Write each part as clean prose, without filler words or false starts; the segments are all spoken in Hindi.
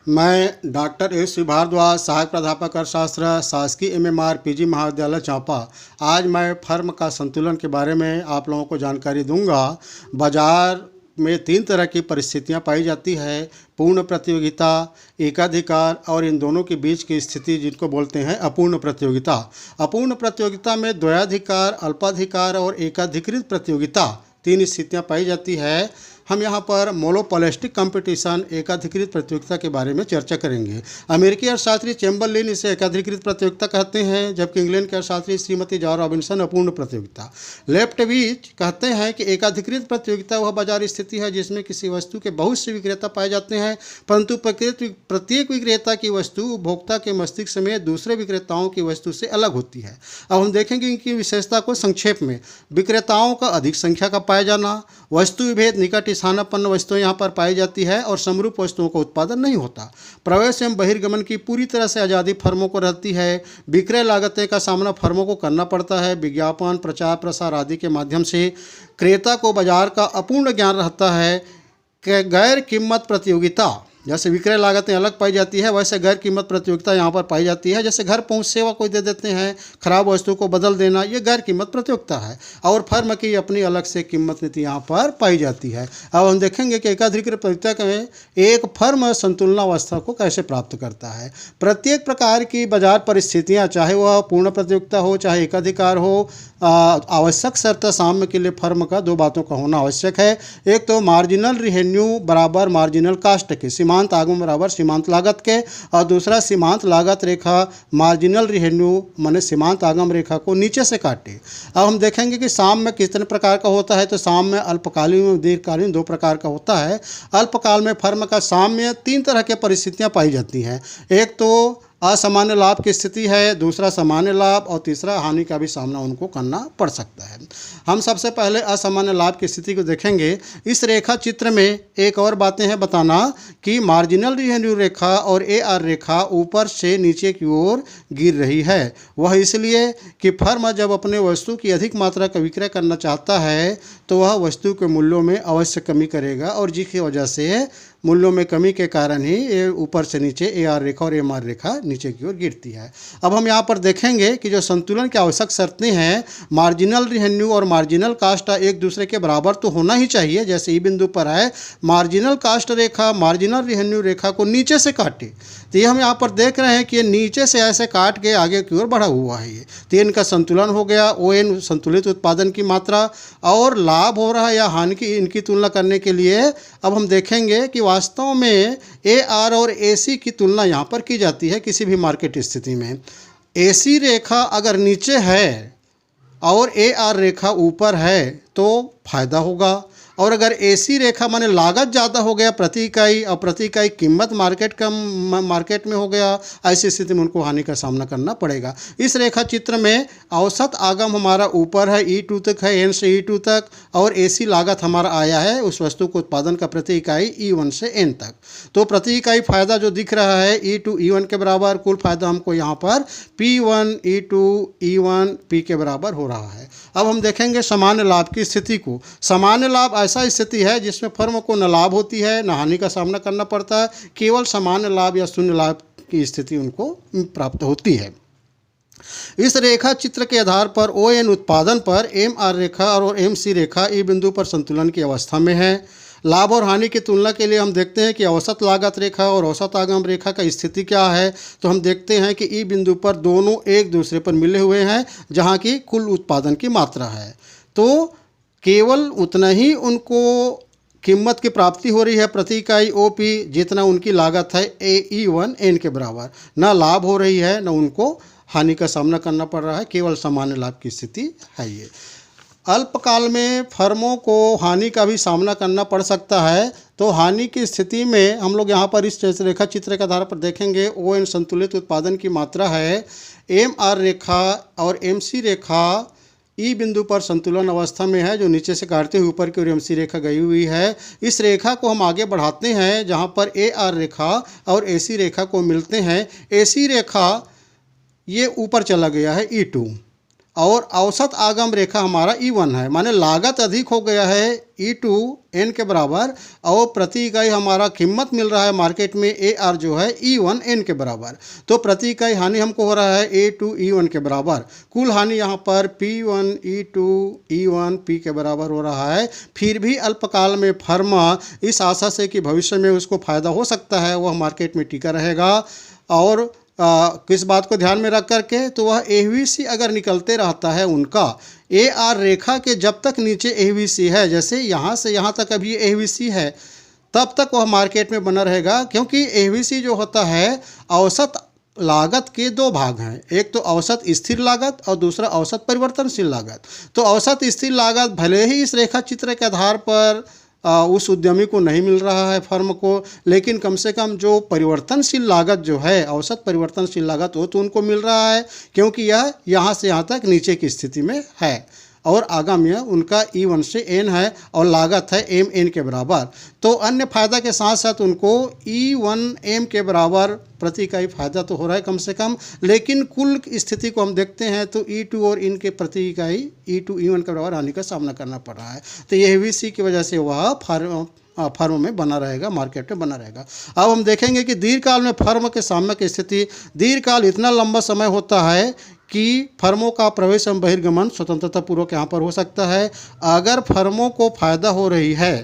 मैं डॉक्टर एस सी भारद्वाज, सहायक प्राध्यापक अर्थशास्त्र, शासकीय एमएमआर पीजी महाविद्यालय चांपा। आज मैं फर्म का संतुलन के बारे में आप लोगों को जानकारी दूंगा। बाजार में तीन तरह की परिस्थितियां पाई जाती है: पूर्ण प्रतियोगिता, एकाधिकार और इन दोनों के बीच की स्थिति जिनको बोलते हैं अपूर्ण प्रतियोगिता। अपूर्ण प्रतियोगिता में द्वयाधिकार, अल्पाधिकार और एकाधिकृत प्रतियोगिता तीन स्थितियां पाई जाती है। हम यहाँ पर मोनोपोलिस्टिक कंपटीशन, एकाधिकृत प्रतियोगिता के बारे में चर्चा करेंगे। अमेरिकी अर्थशास्त्री चैम्बरलिन इसे एकाधिकृत प्रतियोगिता कहते हैं, जबकि इंग्लैंड के अर्थशास्त्री श्रीमती जॉन रॉबिन्सन अपूर्ण प्रतियोगिता। लेफ्टविच कहते हैं कि एकाधिकृत प्रतियोगिता वह बाजार स्थिति है जिसमें किसी वस्तु के बहुत से विक्रेता पाए जाते हैं, परंतु प्रत्येक विक्रेता की वस्तु उपभोक्ता के मस्तिष्क समेत दूसरे विक्रेताओं की वस्तु से अलग होती है। अब हम देखेंगे इनकी विशेषता को संक्षेप में। विक्रेताओं का अधिक संख्या का पाया जाना, वस्तु विभेद, निकट स्थानापन्न वस्तुएं यहाँ पर पाई जाती है और समरूप वस्तुओं का उत्पादन नहीं होता। प्रवेश एवं बहिर्गमन की पूरी तरह से आज़ादी फर्मों को रहती है। विक्रय लागतें का सामना फर्मों को करना पड़ता है। विज्ञापन, प्रचार प्रसार आदि के माध्यम से क्रेता को बाजार का अपूर्ण ज्ञान रहता है। गैर कीमत प्रतियोगिता, जैसे विक्रय लागतें अलग पाई जाती है, वैसे गैर कीमत प्रतियोगिता यहाँ पर पाई जाती है। जैसे घर पहुँच सेवा कोई दे देते हैं, खराब वस्तु को बदल देना, ये गैर कीमत प्रतियोगिता है। और फर्म की अपनी अलग से कीमत नीति यहाँ पर पाई जाती है। अब हम देखेंगे कि एकाधिकृत प्रतियोगिता में एक फर्म संतुलनावस्था को कैसे प्राप्त करता है। प्रत्येक प्रकार की बाजार परिस्थितियाँ, चाहे वह पूर्ण प्रतियोगिता हो चाहे एकाधिकार हो, आवश्यक शर्त साम्य के लिए फर्म का दो बातों का होना आवश्यक है। एक तो मार्जिनल रिवेन्यू बराबर मार्जिनल कास्ट के, सीमांत आगम बराबर सीमांत लागत के, और दूसरा सीमांत लागत रेखा मार्जिनल रिवेन्यू माने सीमांत आगम रेखा को नीचे से काटे। अब हम देखेंगे कि साम्य कितने प्रकार का होता है। तो साम्य अल्पकालीन और दीर्घकालीन दो प्रकार का होता है। अल्पकाल में फर्म का साम्य तीन तरह की परिस्थितियां पाई जाती हैं। एक तो असामान्य लाभ की स्थिति है, दूसरा सामान्य लाभ और तीसरा हानि का भी सामना उनको करना पड़ सकता है। हम सबसे पहले असामान्य लाभ की स्थिति को देखेंगे। इस रेखा चित्र में एक और बातें हैं बताना कि मार्जिनल रिवेन्यू रेखा और एआर रेखा ऊपर से नीचे की ओर गिर रही है। वह इसलिए कि फर्म जब अपने वस्तु की अधिक मात्रा का विक्रय करना चाहता है तो वह वस्तु के मूल्यों में अवश्य कमी करेगा, और जिसकी वजह से मूल्यों में कमी के कारण ही ये ऊपर से नीचे एआर रेखा और एमआर रेखा नीचे की ओर गिरती है। अब हम यहाँ पर देखेंगे कि जो संतुलन की आवश्यक शर्तें हैं, मार्जिनल रिवेन्यू और मार्जिनल कास्ट एक दूसरे के बराबर तो होना ही चाहिए। जैसे ई बिंदु पर है, मार्जिनल कास्ट रेखा मार्जिनल रिवेन्यू रेखा को नीचे से काटे, तो ये हम यहाँ पर देख रहे हैं कि ये नीचे से ऐसे काट के आगे की ओर बढ़ा हुआ है। ये तो इनका संतुलन हो गया। ON संतुलित उत्पादन की मात्रा, और लाभ हो रहा है या हानि की, इनकी तुलना करने के लिए अब हम देखेंगे कि वास्तव में AR और AC की तुलना यहाँ पर की जाती है किसी भी मार्केट स्थिति में। AC रेखा अगर नीचे है और AR रेखा ऊपर है तो फायदा होगा, और अगर AC रेखा माने लागत ज़्यादा हो गया प्रति इकाई और प्रति इकाई कीमत मार्केट में हो गया, ऐसी स्थिति में उनको हानि का सामना करना पड़ेगा। इस रेखा चित्र में औसत आगम हमारा ऊपर है, E2 तक है, N से E2 तक, और AC लागत हमारा आया है उस वस्तु को उत्पादन का प्रति इकाई E1 से N तक। तो प्रति इकाई फायदा जो दिख रहा है E2 E1 के बराबर, कुल फायदा हमको यहाँ पर P1 E2 E1 P के बराबर हो रहा है। अब हम देखेंगे सामान्य लाभ की स्थिति को। सामान्य लाभ ऐसा स्थिति है जिसमें फर्म को न लाभ होती है न हानि का सामना करना पड़ता है, केवल सामान्य लाभ या शून्य लाभ की स्थिति उनको प्राप्त होती है। इस रेखा चित्र के आधार पर ON उत्पादन पर MR रेखा और MC रेखा ई बिंदु पर संतुलन की अवस्था में है। लाभ और हानि की तुलना के लिए हम देखते हैं कि औसत लागत रेखा और औसत आगम रेखा का स्थिति क्या है। तो हम देखते हैं कि ई बिंदु पर दोनों एक दूसरे पर मिले हुए हैं, जहां की कुल उत्पादन की मात्रा है। तो केवल उतना ही उनको कीमत की प्राप्ति हो रही है प्रति इकाई OP जितना उनकी लागत है E1 N के बराबर। न लाभ हो रही है न उनको हानि का सामना करना पड़ रहा है, केवल सामान्य लाभ की स्थिति है ये। अल्पकाल में फर्मों को हानि का भी सामना करना पड़ सकता है। तो हानि की स्थिति में हम लोग यहाँ पर इस रेखा चित्र के आधार पर देखेंगे ON संतुलित उत्पादन की मात्रा है, MR रेखा और MC रेखा ई बिंदु पर संतुलन अवस्था में है, जो नीचे से काटते हुए ऊपर की ओर MC रेखा गई हुई है। इस रेखा को हम आगे बढ़ाते हैं जहाँ पर AR रेखा और AC रेखा को मिलते हैं। AC रेखा ये ऊपर चला गया है E2, और औसत आगम रेखा हमारा E1 है, माने लागत अधिक हो गया है E2 N के बराबर, और प्रति इकाई हमारा कीमत मिल रहा है मार्केट में AR जो है E1 N के बराबर। तो प्रति इकाई हानि हमको हो रहा है A2 E1 के बराबर। कुल हानि यहाँ पर P1 E2 E1 P के बराबर हो रहा है। फिर भी अल्पकाल में फर्म इस आशा से कि भविष्य में उसको फ़ायदा हो सकता है, वह मार्केट में टिका रहेगा। और किस बात को ध्यान में रख करके, तो वह AVC अगर निकलते रहता है उनका AR रेखा के जब तक नीचे AVC है, जैसे यहाँ से यहाँ तक अभी AVC है, तब तक वह मार्केट में बना रहेगा। क्योंकि AVC जो होता है औसत लागत के दो भाग हैं, एक तो औसत स्थिर लागत और दूसरा औसत परिवर्तनशील लागत। तो औसत स्थिर लागत भले ही इस रेखा चित्र के आधार पर उस उद्यमी को नहीं मिल रहा है फर्म को, लेकिन कम से कम जो परिवर्तनशील लागत जो है, औसत परिवर्तनशील लागत, वो तो उनको मिल रहा है, क्योंकि यह यहाँ से यहाँ तक नीचे की स्थिति में है। और आगामी उनका E1 से N है और लागत है MN के बराबर। तो अन्य फायदा के साथ साथ उनको E1M के बराबर प्रति इकाई फायदा तो हो रहा है कम से कम, लेकिन कुल स्थिति को हम देखते हैं तो E2 और इन के प्रति इकाई E2 E1 के बराबर हानि का सामना करना पड़ रहा है। तो ये AVC की वजह से वह फर्म में बना रहेगा, मार्केट में बना रहेगा। अब हम देखेंगे कि दीर्घकाल में फर्म के सामने की स्थिति। दीर्घकाल इतना लंबा समय होता है कि फर्मों का प्रवेश एवं बहिर्गमन स्वतंत्रता पूर्वक यहाँ पर हो सकता है। अगर फर्मों को फायदा हो रही है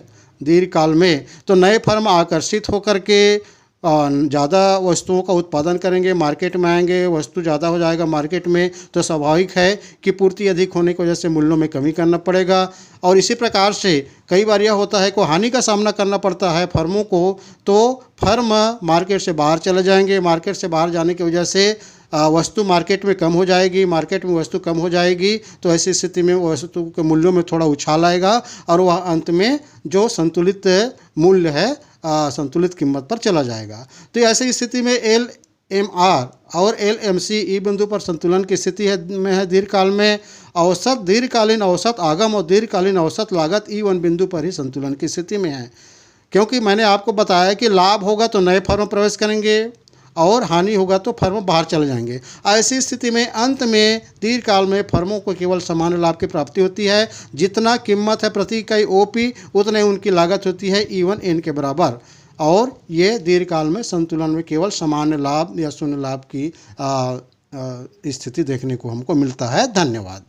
दीर्घकाल में, तो नए फर्म आकर्षित होकर के ज़्यादा वस्तुओं का उत्पादन करेंगे, मार्केट में आएंगे, वस्तु ज़्यादा हो जाएगा मार्केट में, तो स्वाभाविक है कि पूर्ति अधिक होने की वजह से मूल्यों में कमी करना पड़ेगा। और इसी प्रकार से कई बार यह होता है कि हानि का सामना करना पड़ता है फर्मों को, तो फर्म मार्केट से बाहर चले जाएंगे। मार्केट से बाहर जाने की वजह से वस्तु मार्केट में कम हो जाएगी, मार्केट में वस्तु कम हो जाएगी, तो ऐसी स्थिति में वस्तु के मूल्यों में थोड़ा उछाल आएगा और वह अंत में जो संतुलित मूल्य है, संतुलित कीमत पर चला जाएगा। तो ऐसी स्थिति में LMR और LMC ई बिंदु पर संतुलन की स्थिति है दीर्घकाल में। औसत दीर्घकालीन औसत आगम और दीर्घकालीन औसत लागत E1 बिंदु पर ही संतुलन की स्थिति में है, क्योंकि मैंने आपको बताया कि लाभ होगा तो नए फर्म प्रवेश करेंगे और हानि होगा तो फर्म बाहर चले जाएंगे। ऐसी स्थिति में अंत में दीर्घकाल में फर्मों को केवल सामान्य लाभ की प्राप्ति होती है। जितना कीमत है प्रति इकाई OP, उतने उनकी लागत होती है E1 N के बराबर। और ये दीर्घकाल में संतुलन में केवल सामान्य लाभ या शून्य लाभ की स्थिति देखने को हमको मिलता है। धन्यवाद।